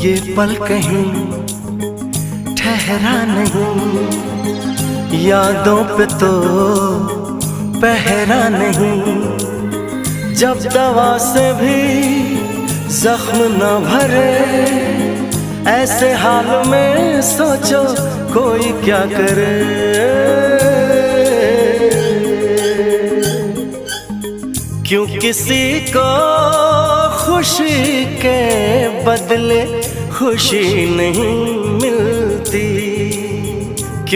ये पल कहीं ठहरा नहीं, यादों पे तो पहरा नहीं। जब दवा से भी जख्म न भरे, ऐसे हाल में सोचो कोई क्या करे। क्यों किसी को खुशी के बदले खुशी नहीं मिल